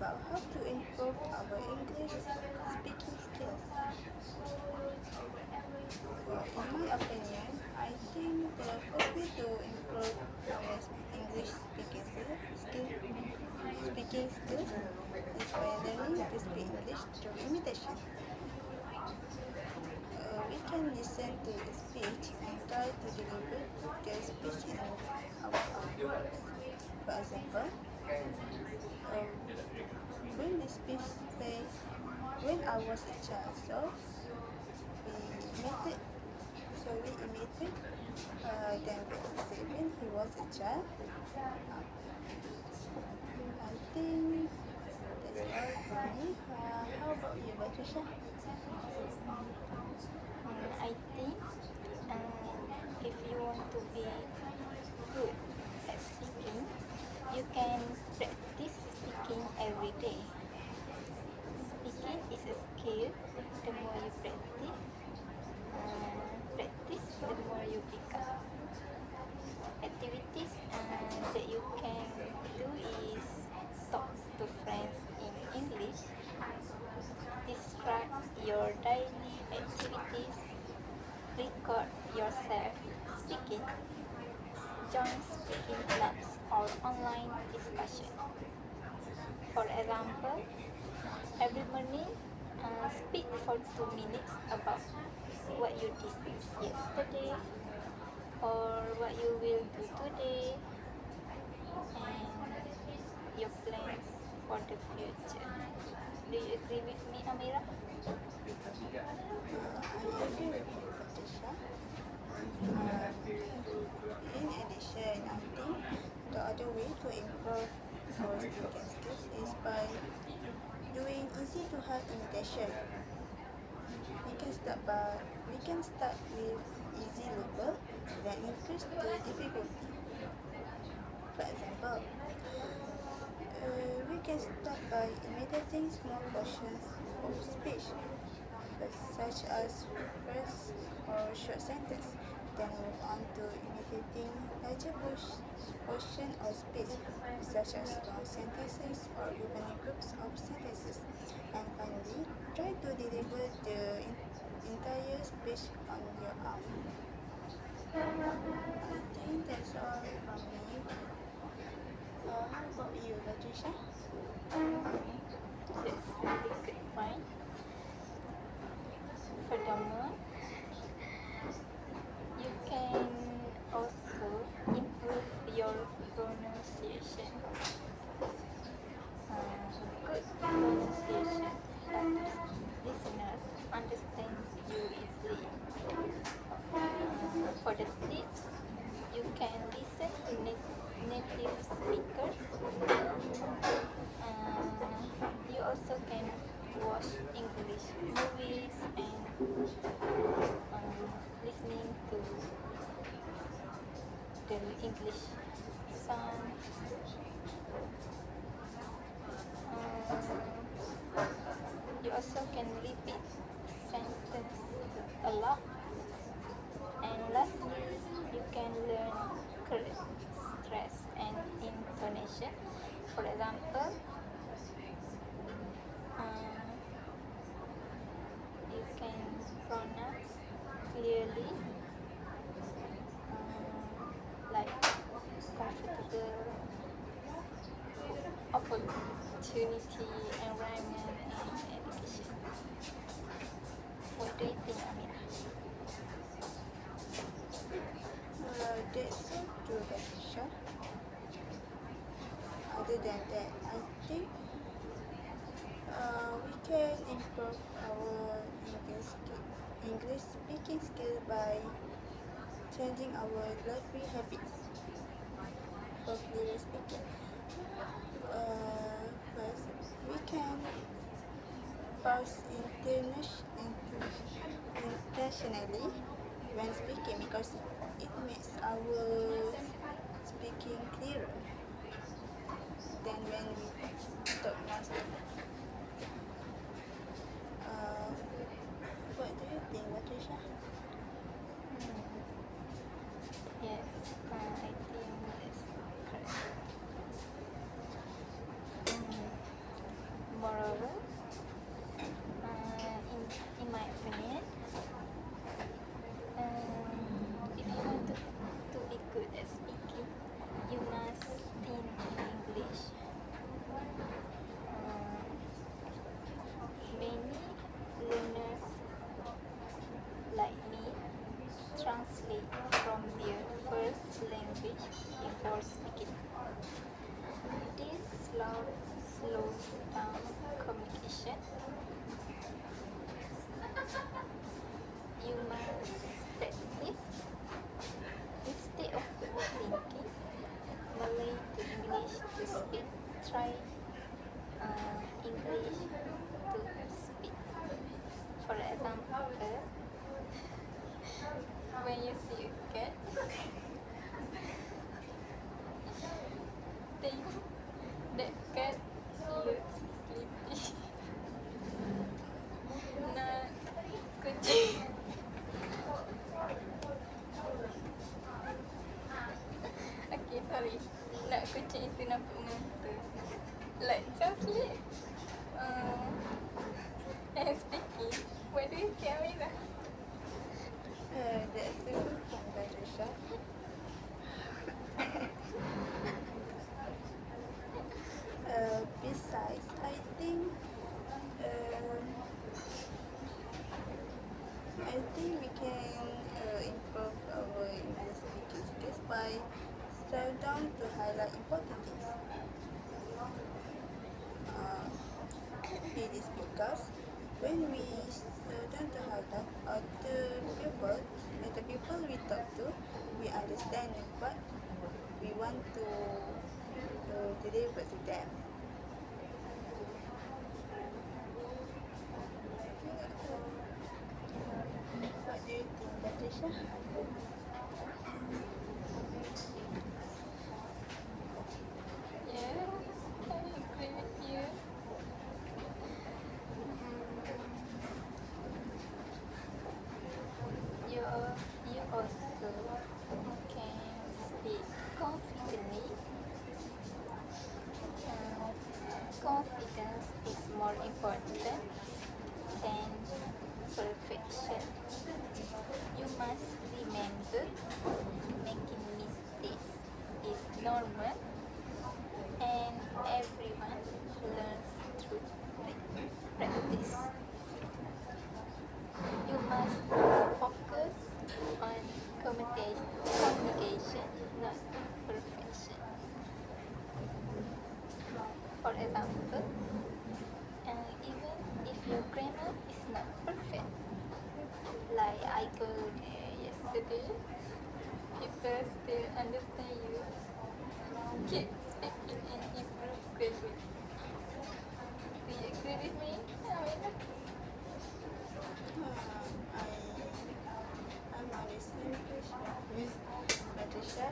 about how to improve our English speaking skills. In my opinion, I think the first way to improve our English speaking skills is by learning to speak English through imitation. We can listen to the speech and try to deliver the speech in our own words. For example, um, when the speech says, when I was a child, we imitated, we imitated them to say when he was a child. I think that's all for me. How about you, Patricia? I think if you want to be good at speaking, you can practice speaking every day. Speaking is a skill. The more you the more you pick up. Activities that you can do is talk to friends in English, describe your daily activities, record yourself speaking, join speaking clubs or online discussion. For example, every morning speak for 2 minutes about what you did yesterday or what you will do today and your plans for the future. Do you agree with me, Amira? I agree with you, Patricia. In addition, I think the other way to improve our speaking skills is by doing easy to hard imitation. We can start with easy level, then increase the difficulty. For example, we can start by imitating small portions of speech, such as phrase or short sentence, then move on to imitating larger portion of speech, such as long sentences or even groups of sentences. And finally, try to deliver the entire speech on your own. I think that's all from me. How about you, Patricia? That's really good point. Furthermore, you can also improve your pronunciation. Good pronunciation helps listeners understand you easily. For the tips, you can listen to native speakers. You also can watch English movies and listening to the English song. You also can repeat sentence a lot. And lastly, you can learn correct stress and intonation. For example, you can pronounce clearly, like comfortable, opportunity, environment, and education. What do you think, Amira? That's so true, Patricia. Other than that, I think we can improve our English speaking skill by changing our lively habits for clearer speaking. First, we can pause intentionally when speaking because it makes our speaking clearer than when we talk non-stop. What do you think, Patricia? Yes, I think that's correct. about slow down communication. You must practice instead of thinking Malay to English to speak. Try English to speak. For example, when you see a cat, think that cat looks sleepy. Nak kucing. Okay, sorry. Nak kucing itu nampak mengantuk. Like translate. And speaking. What do you think, Amira? That's a good point, Patricia. Besides, I think we can improve our English speaking skills by slow down to highlight important things. It is because when we slow down to highlight the people we talk to, we understand what we want to deliver to them. What do you think, Patricia? Yeah, I agree with you. You also can speak confidently. Confidence is more important than perfection. You must remember making mistakes is normal and everyone learns through practice. You must focus on communication, not perfection. For example, even if your grammar is not perfect, like I go there yesterday, people still understand you. Keep speaking and improve gradually. Do you agree with me, Amina? I'm on the same page with Patricia.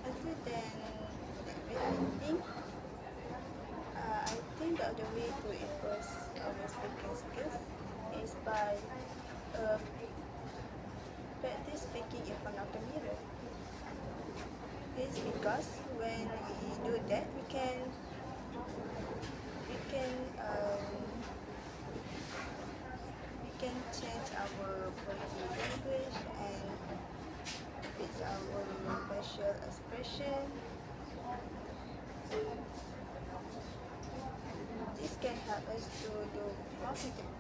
Other than I think the other way to improve our speaking skills is by practice speaking in front of the mirror. It's because when we do that, we can change our body language and with our facial expression. This can help us to do confident.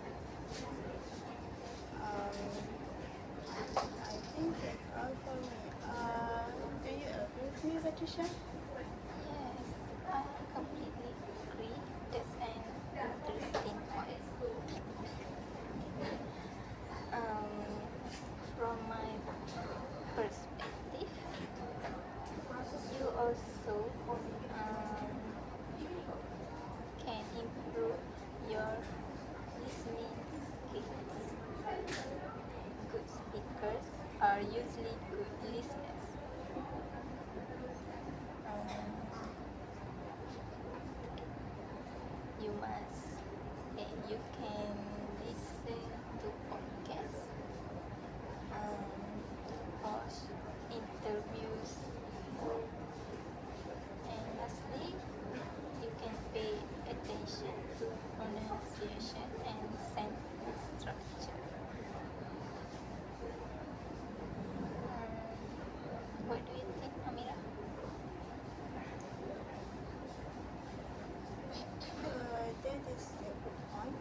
I think that's all for me. Do you agree with me, Patricia? Yes, I completely agree. That's an interesting point. From my perspective, you also can improve your listening skills. Good speakers are usually good listeners. You must and you can listen to podcasts, watch interviews, and lastly, you can pay attention to pronunciation and sentence structure. What do you think, Amira? That is a good point.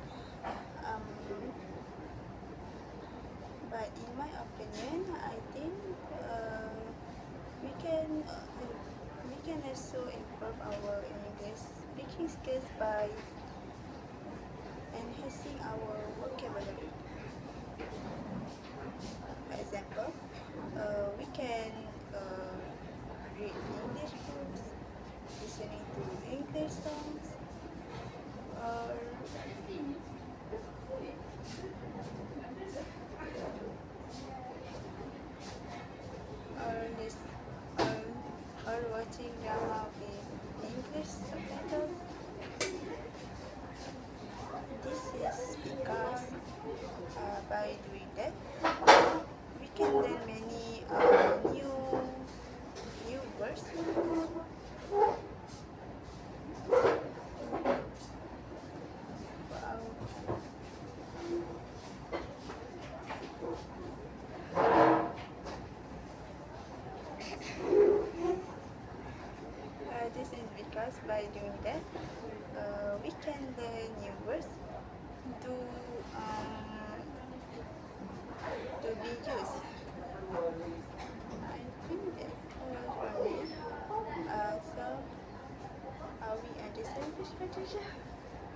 by enhancing our vocabulary. For example, we can read English books, listening to English songs, or or, lis- or, or watching drama with English subtitles. This is because by doing that, we can learn many new words. Wow. This is because by doing that, we can learn new words to to be used. I think that's all from me. So, are we understand this, Patricia?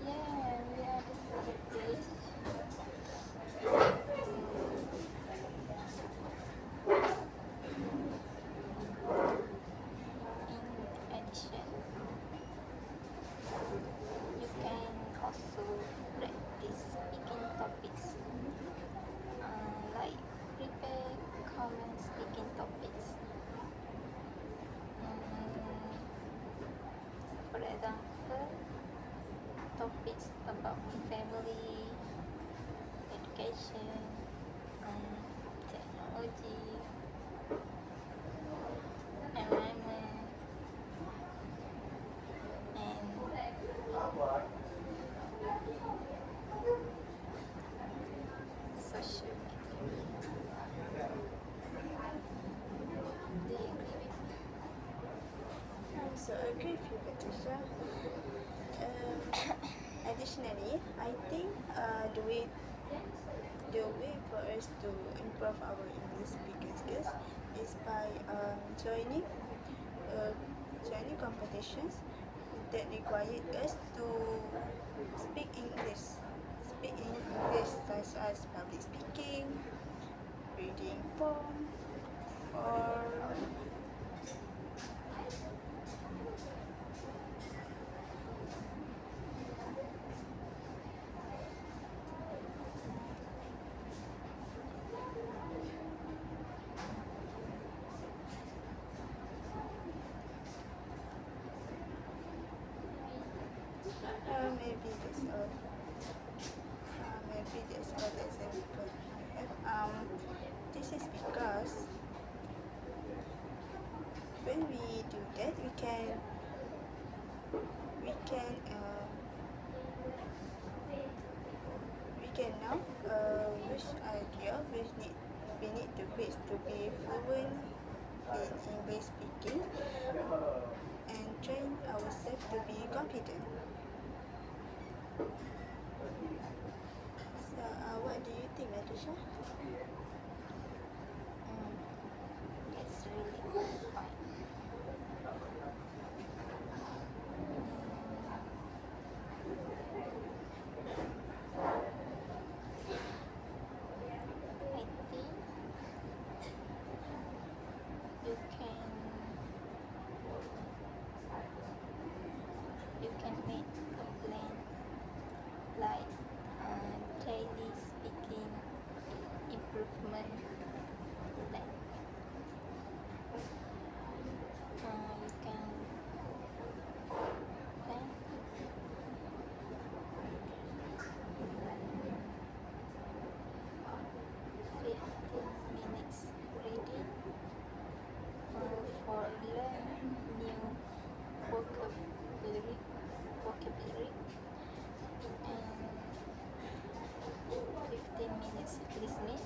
Yeah, we understand this. In addition, you can also practice speaking topics, like prepare common speaking topics. For example, topics about family, education, technology, environment, and social media. Do you agree with me? I'm so agree with you, Patricia. Additionally, I think the way for us to improve our English speaking skills is by uh, joining competitions that require us to speak English. Speak English such as public speaking, reading poem, or maybe that's all. Maybe that's all the example I have. This is because when we do that, we can know which idea we need to face to be fluent in English speaking and train ourselves to be confident. So, what do you think, Natasha? It's really good point. I think you can make a plan, like daily speaking improvement plan. You can plan 15 minutes reading for learn new vocabulary and 15 minutes listening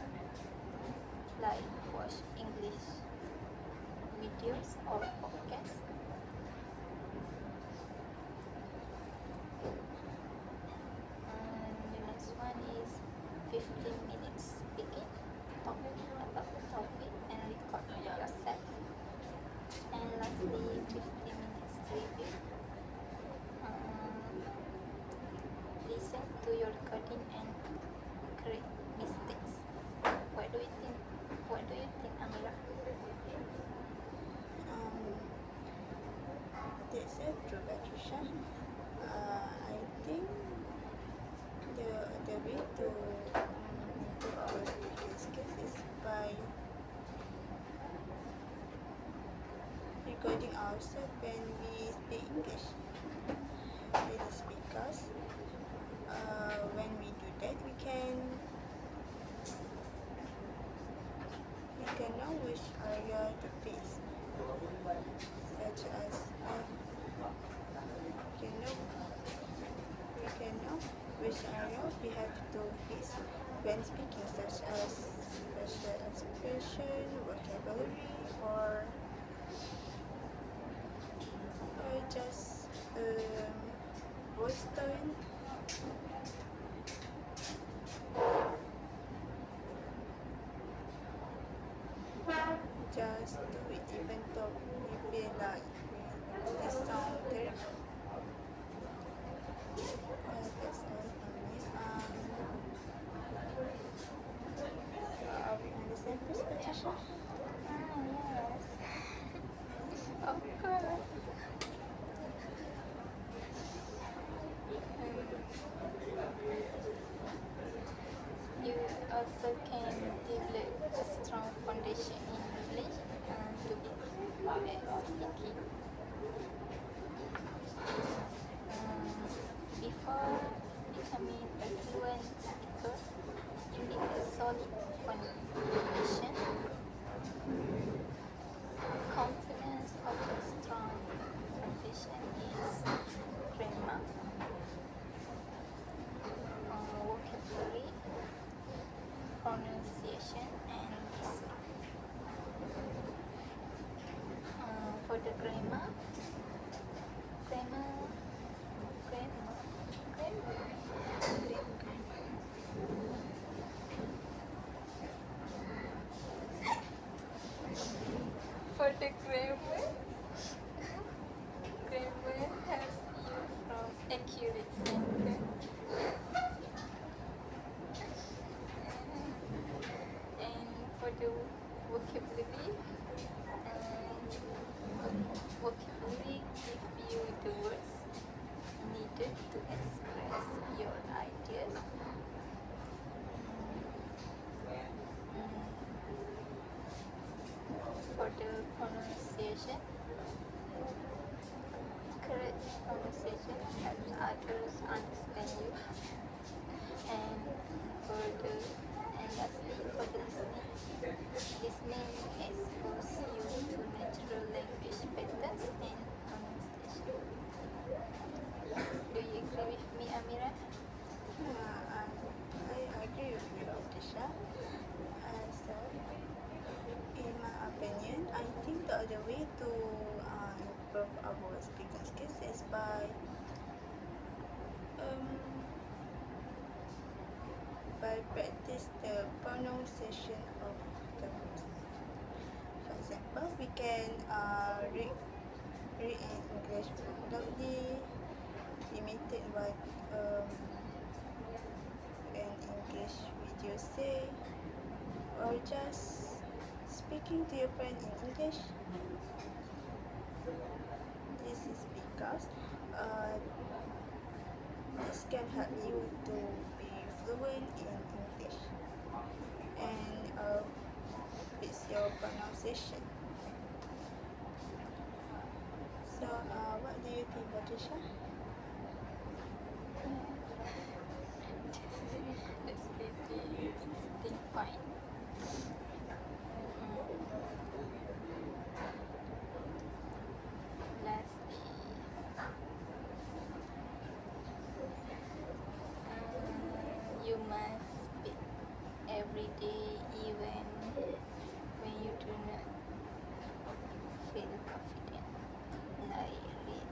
ourselves when we speak English. It is because when we do that, we can know which area to face, such as we can know which area we have to face when speaking, such as special expression, vocabulary, or just voice tone. Just do it even though we feel like it sounds terrible. That's all from me. Are we on the same page, Patricia? Yes. Of course. You also can develop a strong foundation in English to be good at speaking. Before becoming a fluent speaker, you need a solid foundation. Components of a strong foundation is grammar, vocabulary, pronunciation, and listening. For the grammar. For the grammar helps you from accurate sentence. And for the vocabulary, give you the words needed to express your ideas. For the pronunciation, correct pronunciation helps others understand you. And lastly, for the listening exposes you to natural language patterns and pronunciation. Do you agree with me, Amira? I agree with you, Patricia. So, in my opinion, I think the other way to improve our speaking skills is by practice the pronunciation of the words. For example, we can read an English book loudly, imitate what an English video say, or just speaking to your friend in English. This is because this can help you to be fluent in English and fix your pronunciation. So, what do you think, Patricia? That's pretty interesting point. Lastly, you must speak every day, even when you do not feel confident. Like read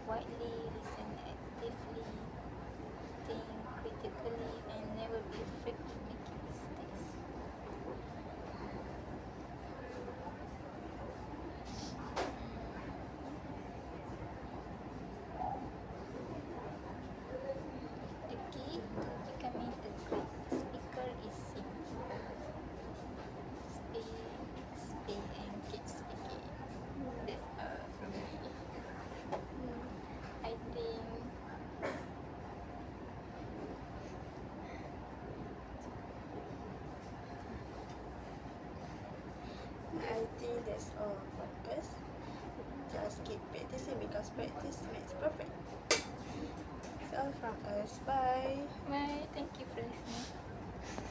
widely, listen actively, think critically, and never be afraid of making mistakes. The key to becoming a great speaker is simple. Speak, and keep speaking. That's all from me. I think because practice makes perfect. That's all from us. Bye. Bye. Thank you for listening.